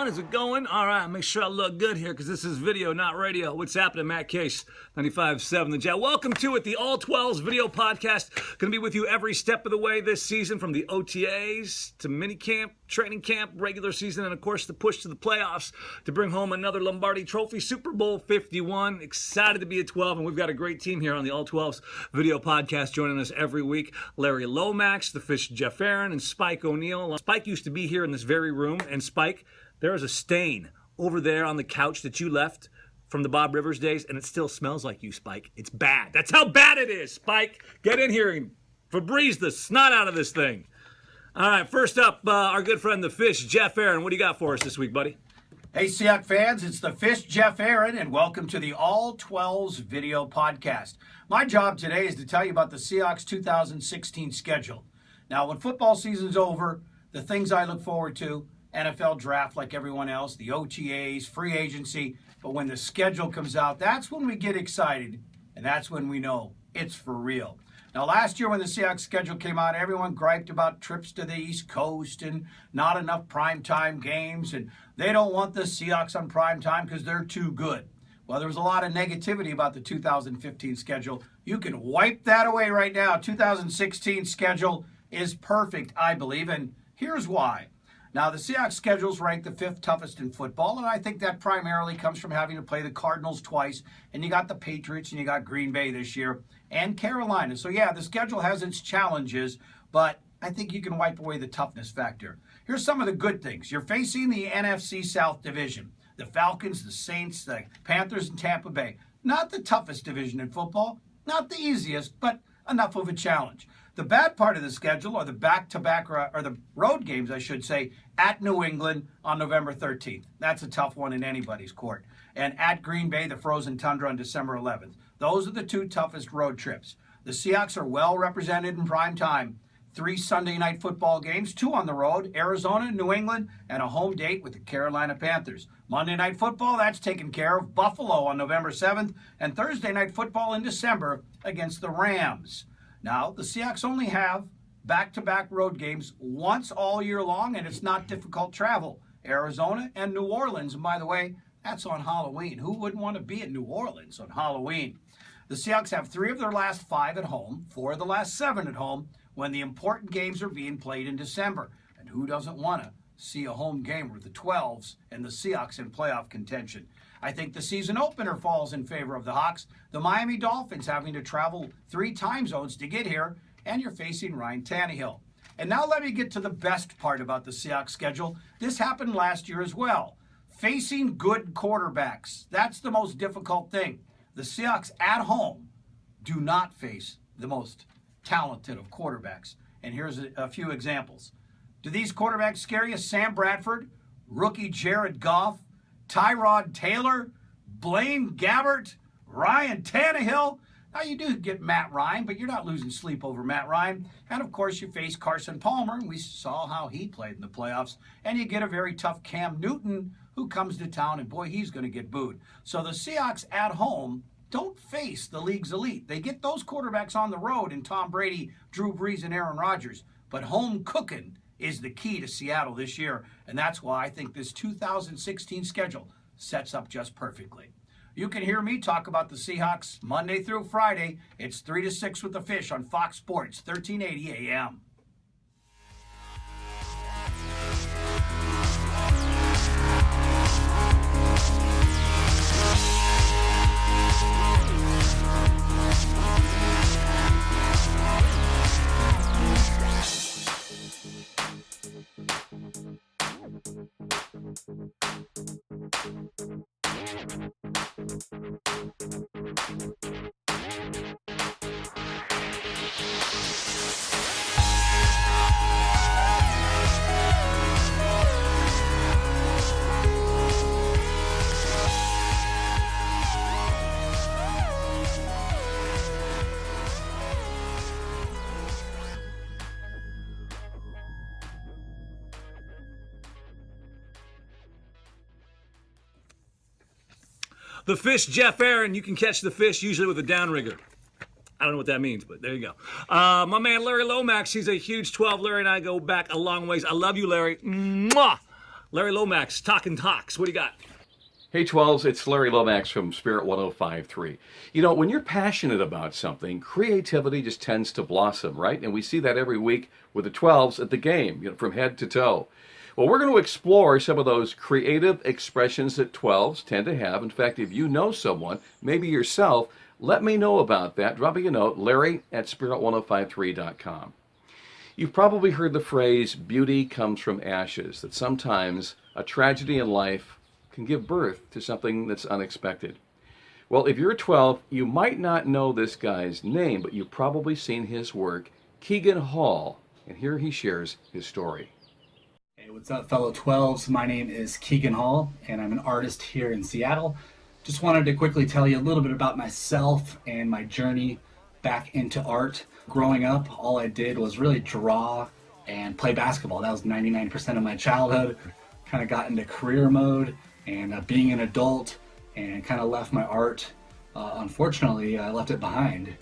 on? Is it going? All right, make sure I look good here because this is video, not radio. What's happening? Matt Case, 95.7 The Jet. Welcome to it, the All 12s video podcast. Going to be with you every step of the way this season, from the OTAs to minicamp, training camp, regular season, and of course the push to the playoffs to bring home another Lombardi Trophy, Super Bowl 51. Excited to be at 12, and we've got a great team here on the All 12s video podcast joining us every week. Larry Lomax, the Fish Jeff Aaron, and Spike O'Neill. Spike used to be here in this very room, and Spike, there is a stain over there on the couch that you left from the Bob Rivers days, and it still smells like you, Spike. It's bad. That's how bad it is, Spike. Get in here and Febreze the snot out of this thing. All right, first up, our good friend, the Fish, Jeff Aaron. What do you got for us this week, buddy? Hey, Seahawks fans, it's the Fish, Jeff Aaron, and welcome to the All 12s video podcast. My job today is to tell you about the Seahawks 2016 schedule. Now, when football season's over, the things I look forward to, NFL draft like everyone else, the OTAs, free agency, but when the schedule comes out, that's when we get excited, and that's when we know it's for real. Now, last year when the Seahawks schedule came out, everyone griped about trips to the East Coast and not enough primetime games, and they don't want the Seahawks on primetime because they're too good. Well, there was a lot of negativity about the 2015 schedule. You can wipe that away right now. 2016 schedule is perfect, I believe, and here's why. Now, the Seahawks schedule is ranked the 5th toughest in football, and I think that primarily comes from having to play the Cardinals twice, and you got the Patriots, and you got Green Bay this year, and Carolina. So, yeah, the schedule has its challenges, but I think you can wipe away the toughness factor. Here's some of the good things. You're facing the NFC South Division. The Falcons, the Saints, the Panthers, and Tampa Bay. Not the toughest division in football, not the easiest, but enough of a challenge. The bad part of the schedule are the back-to-back, or the road games, I should say, at New England on November 13th. That's a tough one in anybody's court. And at Green Bay, the frozen tundra on December 11th. Those are the two toughest road trips. The Seahawks are well represented in prime time. 3 Sunday night football games, 2 on the road, Arizona, New England, and a home date with the Carolina Panthers. Monday night football, that's taken care of. Buffalo on November 7th, and Thursday night football in December against the Rams. Now, the Seahawks only have back-to-back road games once all year long, and it's not difficult travel. Arizona and New Orleans, and by the way, that's on Halloween. Who wouldn't want to be in New Orleans on Halloween? The Seahawks have 3 of their last 5 at home, 4 of the last 7 at home, when the important games are being played in December. And who doesn't want to see a home game with the 12s and the Seahawks in playoff contention? I think the season opener falls in favor of the Hawks. The Miami Dolphins having to travel 3 time zones to get here, and you're facing Ryan Tannehill. And now let me get to the best part about the Seahawks schedule. This happened last year as well. Facing good quarterbacks. That's the most difficult thing. The Seahawks at home do not face the most talented of quarterbacks. And here's a few examples. Do these quarterbacks scare you? Sam Bradford, rookie Jared Goff, Tyrod Taylor, Blaine Gabbert, Ryan Tannehill. Now, you do get Matt Ryan, but you're not losing sleep over Matt Ryan. And, of course, you face Carson Palmer, and we saw how he played in the playoffs. And you get a very tough Cam Newton who comes to town, and, boy, he's going to get booed. So the Seahawks at home don't face the league's elite. They get those quarterbacks on the road in Tom Brady, Drew Brees, and Aaron Rodgers. But home cooking is the key to Seattle this year, and that's why I think this 2016 schedule sets up just perfectly. You can hear me talk about the Seahawks Monday through Friday. It's 3 to 6 with the Fish on Fox Sports, 1380 AM. The Fish, Jeff Aaron. You can catch the Fish usually with a downrigger. I don't know what that means, but there you go. My man Larry Lomax, he's a huge 12. Larry and I go back a long ways. I love you, Larry. Mwah! Larry Lomax, Talking Talks. What do you got? Hey 12s, it's Larry Lomax from Spirit 1053. You know, when you're passionate about something, creativity just tends to blossom, right? And we see that every week with the 12s at the game, from head to toe. Well, we're going to explore some of those creative expressions that 12s tend to have. In fact, if you know someone, maybe yourself, let me know about that. Drop me a note, larry@spirit1053.com. You've probably heard the phrase, beauty comes from ashes, that sometimes a tragedy in life can give birth to something that's unexpected. Well, if you're a 12, you might not know this guy's name, but you've probably seen his work, Keegan Hall, and here he shares his story. Hey, what's up, fellow 12s? My name is Keegan Hall, and I'm an artist here in Seattle. Just wanted to quickly tell you a little bit about myself and my journey back into art. Growing up, all I did was really draw and play basketball. That was 99% of my childhood. Kind of got into career mode and being an adult, and kind of left my art. Unfortunately, I left it behind.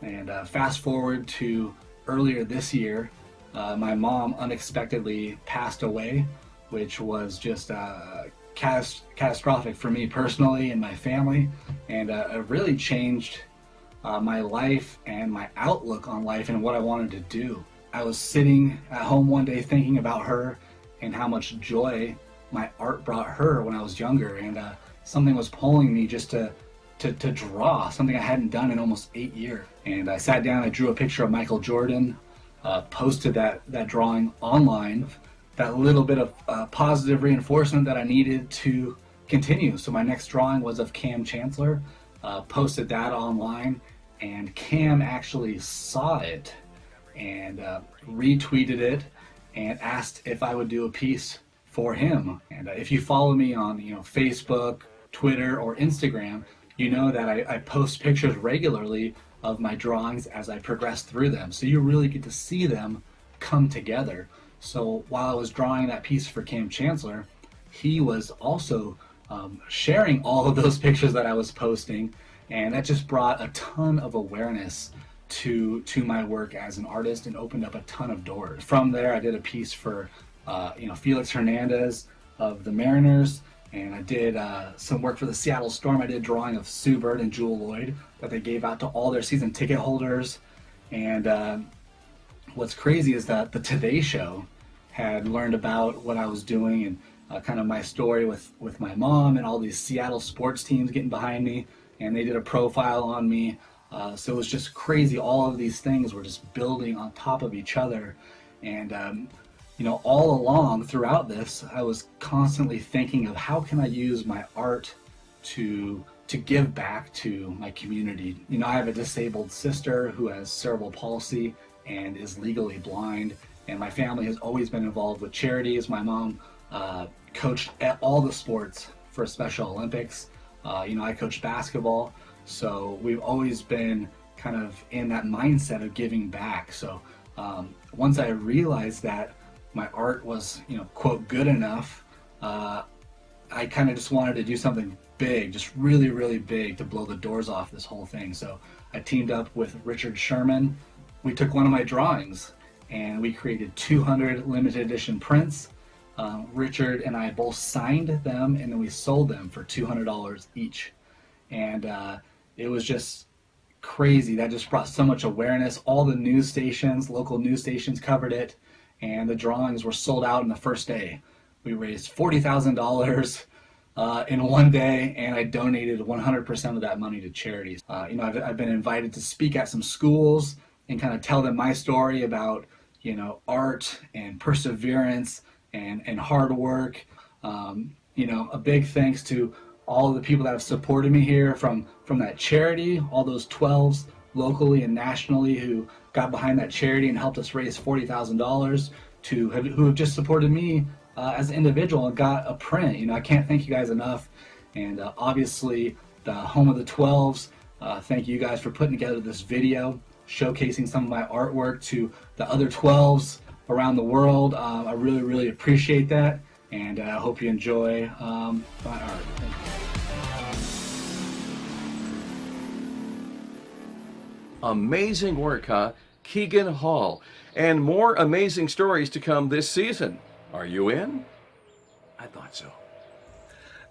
And fast forward to earlier this year, my mom unexpectedly passed away, which was just catastrophic for me personally and my family, and it really changed my life and my outlook on life and what I wanted to do. I was sitting at home one day thinking about her and how much joy my art brought her when I was younger, and something was pulling me just to draw something I hadn't done in almost 8 years. And I sat down, I drew a picture of Michael Jordan, posted that drawing online, that little bit of positive reinforcement that I needed to continue. So my next drawing was of Cam Chancellor, posted that online, and Cam actually saw it and retweeted it and asked if I would do a piece for him. And if you follow me on Facebook, Twitter, or Instagram, you know that I post pictures regularly of my drawings as I progress through them. So you really get to see them come together. So while I was drawing that piece for Cam Chancellor, he was also sharing all of those pictures that I was posting, and that just brought a ton of awareness to my work as an artist and opened up a ton of doors. From there, I did a piece for Felix Hernandez of the Mariners, and I did some work for the Seattle Storm. I did a drawing of Sue Bird and Jewel Lloyd that they gave out to all their season ticket holders. And what's crazy is that the Today Show had learned about what I was doing and kind of my story with my mom and all these Seattle sports teams getting behind me, and they did a profile on me. So it was just crazy. All of these things were just building on top of each other. And all along throughout this, I was constantly thinking of how can I use my art to give back to my community. I have a disabled sister who has cerebral palsy and is legally blind, and my family has always been involved with charities. My mom coached at all the sports for Special Olympics. I coached basketball, so we've always been kind of in that mindset of giving back. So once I realized that my art was, quote, good enough, I kind of just wanted to do something big, just really, really big, to blow the doors off this whole thing. So I teamed up with Richard Sherman. We took one of my drawings and we created 200 limited edition prints. Richard and I both signed them, and then we sold them for $200 each. And it was just crazy. That just brought so much awareness. All the news stations, local news stations covered it, and the drawings were sold out in the first day. We raised $40,000 in one day, and I donated 100% of that money to charities. I've been invited to speak at some schools and kind of tell them my story about art and perseverance and hard work. A big thanks to all of the people that have supported me here, from that charity, all those 12s locally and nationally who got behind that charity and helped us raise $40,000, who have just supported me as an individual and got a print. I can't thank you guys enough. And obviously the home of the 12s, thank you guys for putting together this video showcasing some of my artwork to the other 12s around the world. I really, really appreciate that, and I hope you enjoy my art. Thank you. Amazing work, huh? Keegan Hall. And more amazing stories to come this season. Are you in? I thought so.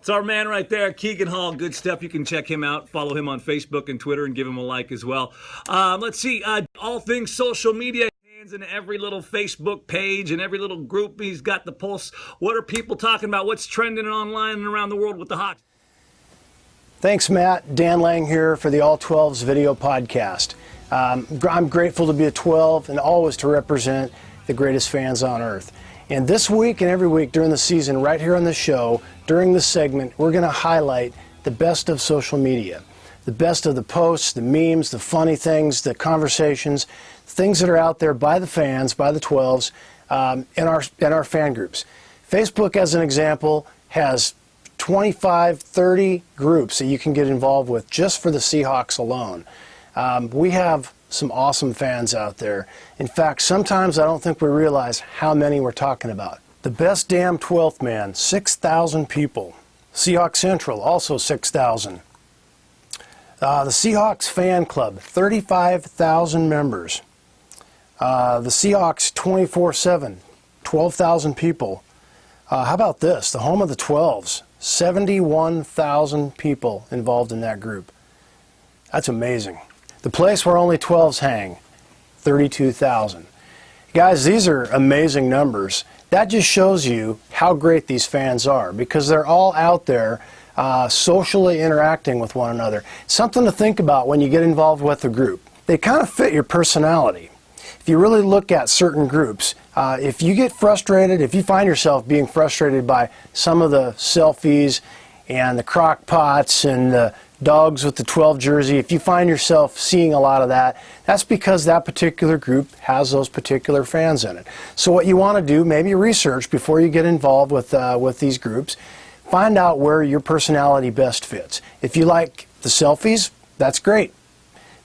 It's our man right there, Keegan Hall. Good stuff. You can check him out. Follow him on Facebook and Twitter and give him a like as well. Let's see. All things social media. Hands in every little Facebook page and every little group. He's got the pulse. What are people talking about? What's trending online and around the world with the Hawks? Thanks, Matt. Dan Lang here for the All 12s video podcast. I'm grateful to be a 12 and always to represent the greatest fans on earth. And this week and every week during the season, right here on the show, during this segment, we're going to highlight the best of social media. The best of the posts, the memes, the funny things, the conversations, things that are out there by the fans, by the 12s, in our fan groups. Facebook, as an example, has 25, 30 groups that you can get involved with just for the Seahawks alone. We have some awesome fans out there. In fact, sometimes I don't think we realize how many we're talking about. The best damn 12th man, 6,000 people. Seahawks Central, also 6,000. The Seahawks Fan Club, 35,000 members. The Seahawks 24/7, 12,000 people. How about this? The home of the 12s, 71,000 people involved in that group. That's amazing. The place where only 12s hang, 32,000. Guys, these are amazing numbers. That just shows you how great these fans are because they're all out there socially interacting with one another. Something to think about when you get involved with a group. They kind of fit your personality. If you really look at certain groups, if you get frustrated, if you find yourself being frustrated by some of the selfies and the crock pots and the dogs with the 12 jersey, if you find yourself seeing a lot of that, that's because that particular group has those particular fans in it. So what you want to do, maybe research before you get involved with these groups. Find out where your personality best fits. If you like the selfies, that's great.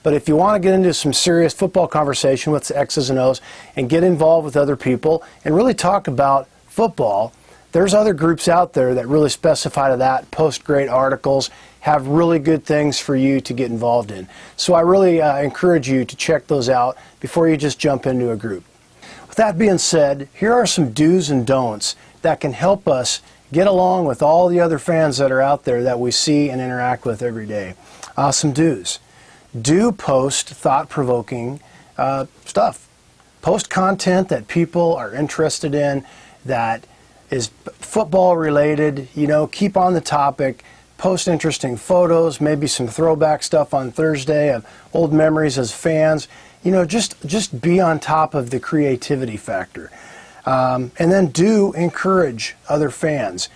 But if you want to get into some serious football conversation with the X's and O's and get involved with other people and really talk about football, there's other groups out there that really specify to that, post great articles, have really good things for you to get involved in. So I really encourage you to check those out before you just jump into a group. With that being said, here are some do's and don'ts that can help us get along with all the other fans that are out there that we see and interact with every day. Some do's. Do post thought-provoking stuff. Post content that people are interested in, that is football related. You know, keep on the topic. Post interesting photos, maybe some throwback stuff on Thursday of old memories as fans. You know, just be on top of the creativity factor. And then do encourage other fans.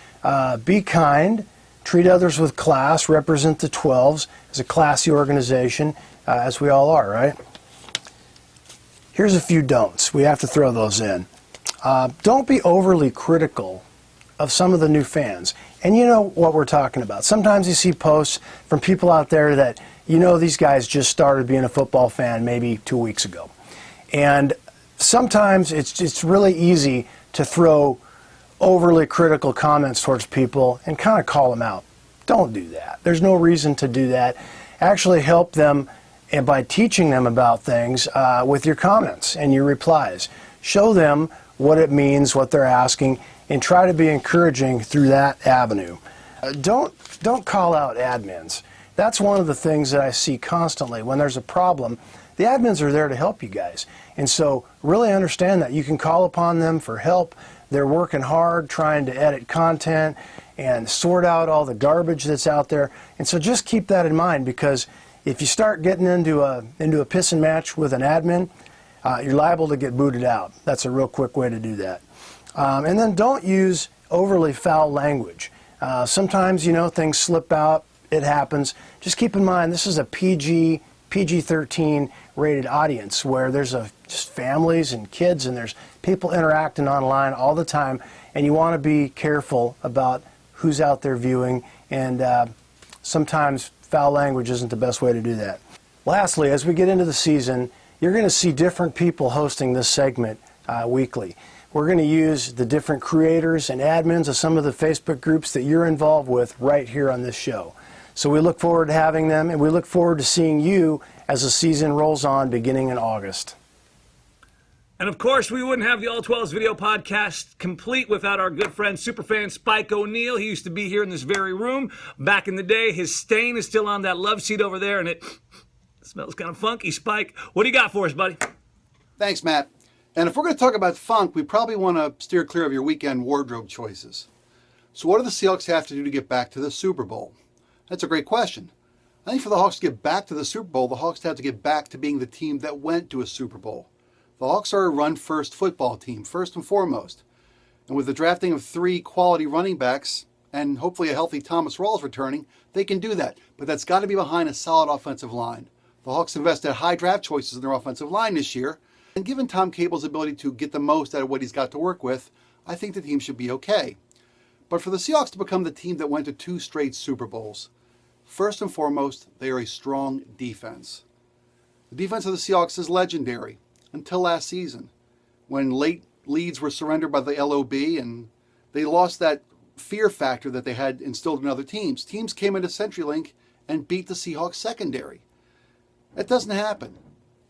Be kind. Treat others with class. Represent the 12s as a classy organization, as we all are, right? Here's a few don'ts. We have to throw those in. Don't be overly critical of some of the new fans. And you know what we're talking about. Sometimes you see posts from people out there that, you know, these guys just started being a football fan maybe 2 weeks ago. And sometimes it's really easy to throw overly critical comments towards people and kind of call them out. Don't do that. There's no reason to do that. Actually help them and by teaching them about things with your comments and your replies. Show them what it means, what they're asking, and try to be encouraging through that avenue. Don't call out admins. That's one of the things that I see constantly. When there's a problem, the admins are there to help you guys. And so really understand that you can call upon them for help. They're working hard trying to edit content and sort out all the garbage that's out there. And so just keep that in mind, because if you start getting into a pissing match with an admin, you're liable to get booted out. That's a real quick way to do that. And then don't use overly foul language. Sometimes, you know, things slip out. It happens. Just keep in mind, this is a PG-13 rated audience where there's just families and kids and there's people interacting online all the time, and you want to be careful about who's out there viewing, and sometimes foul language isn't the best way to do that. Lastly, as we get into the season, you're going to see different people hosting this segment weekly. We're going to use the different creators and admins of some of the Facebook groups that you're involved with right here on this show. So we look forward to having them, and we look forward to seeing you as the season rolls on beginning in August. And of course, we wouldn't have the All 12s video podcast complete without our good friend, superfan Spike O'Neal. He used to be here in this very room back in the day. His stain is still on that love seat over there, and it smells kind of funky. Spike, what do you got for us, buddy? Thanks, Matt. And if we're going to talk about funk, we probably want to steer clear of your weekend wardrobe choices. So what do the Seahawks have to do to get back to the Super Bowl? That's a great question. I think for the Hawks to get back to the Super Bowl, the Hawks have to get back to being the team that went to a Super Bowl. The Hawks are a run-first football team, first and foremost. And with the drafting of 3 quality running backs and hopefully a healthy Thomas Rawls returning, they can do that. But that's got to be behind a solid offensive line. The Hawks invested high draft choices in their offensive line this year. And given Tom Cable's ability to get the most out of what he's got to work with, I think the team should be okay. But for the Seahawks to become the team that went to 2 straight Super Bowls, first and foremost, they are a strong defense. The defense of the Seahawks is legendary. Until last season, when late leads were surrendered by the LOB and they lost that fear factor that they had instilled in other teams. Teams came into CenturyLink and beat the Seahawks secondary. That doesn't happen.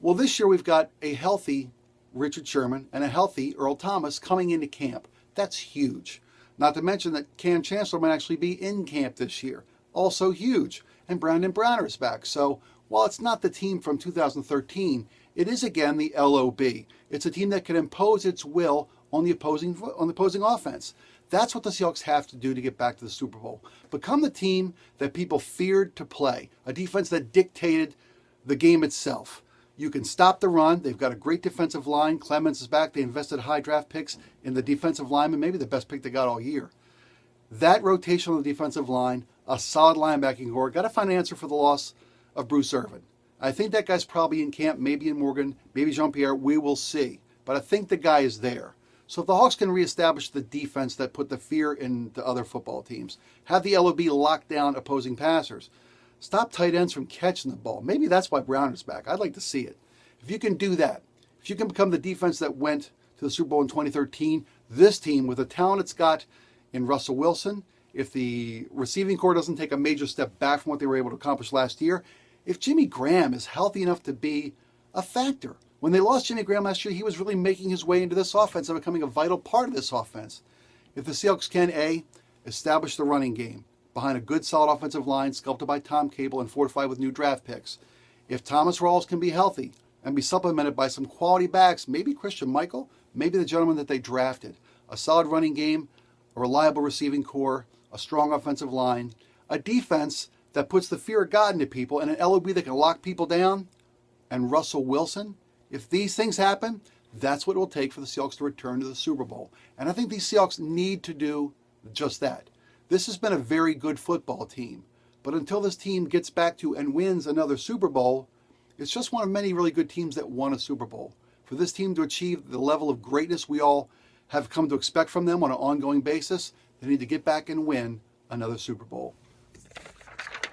Well, this year we've got a healthy Richard Sherman and a healthy Earl Thomas coming into camp. That's huge. Not to mention that Cam Chancellor might actually be in camp this year. Also huge. And Brandon Browner is back. So while it's not the team from 2013, it is again the LOB. It's a team that can impose its will on the opposing offense. That's what the Seahawks have to do to get back to the Super Bowl. Become the team that people feared to play. A defense that dictated the game itself. You can stop the run. They've got a great defensive line. Clemens is back. They invested high draft picks in the defensive lineman, maybe the best pick they got all year. That rotation on the defensive line, a solid linebacking core. Got to find an answer for the loss of Bruce Irvin. I think that guy's probably in camp, maybe in Morgan, maybe Jean-Pierre. We will see. But I think the guy is there. So if the Hawks can reestablish the defense that put the fear into other football teams, have the LOB lock down opposing passers, stop tight ends from catching the ball. Maybe that's why Browner's back. I'd like to see it. If you can do that, if you can become the defense that went to the Super Bowl in 2013, this team, with the talent it's got in Russell Wilson, if the receiving core doesn't take a major step back from what they were able to accomplish last year, if Jimmy Graham is healthy enough to be a factor. When they lost Jimmy Graham last year, he was really making his way into this offense and becoming a vital part of this offense. If the Seahawks can, A, establish the running game behind a good, solid offensive line sculpted by Tom Cable and fortified with new draft picks. If Thomas Rawls can be healthy and be supplemented by some quality backs, maybe Christian Michael, maybe the gentleman that they drafted, a solid running game, a reliable receiving core, a strong offensive line, a defense that puts the fear of God into people, and an LOB that can lock people down, and Russell Wilson. If these things happen, that's what it will take for the Seahawks to return to the Super Bowl. And I think these Seahawks need to do just that. This has been a very good football team, but until this team gets back to and wins another Super Bowl, it's just one of many really good teams that won a Super Bowl. For this team to achieve the level of greatness we all have come to expect from them on an ongoing basis, they need to get back and win another Super Bowl.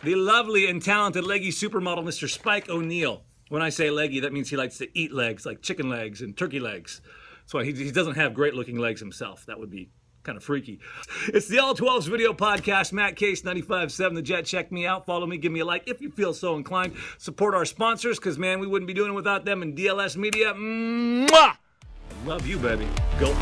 The lovely and talented leggy supermodel, Mr. Spike O'Neal. When I say leggy, that means he likes to eat legs, like chicken legs and turkey legs. That's why he doesn't have great-looking legs himself. That would be kind of freaky. It's the All 12s video podcast. Matt Case, 95.7 The Jet. Check me out. Follow me. Give me a like if you feel so inclined. Support our sponsors, because, man, we wouldn't be doing it without them. And DLS Media, mwah! Love you, baby. Go.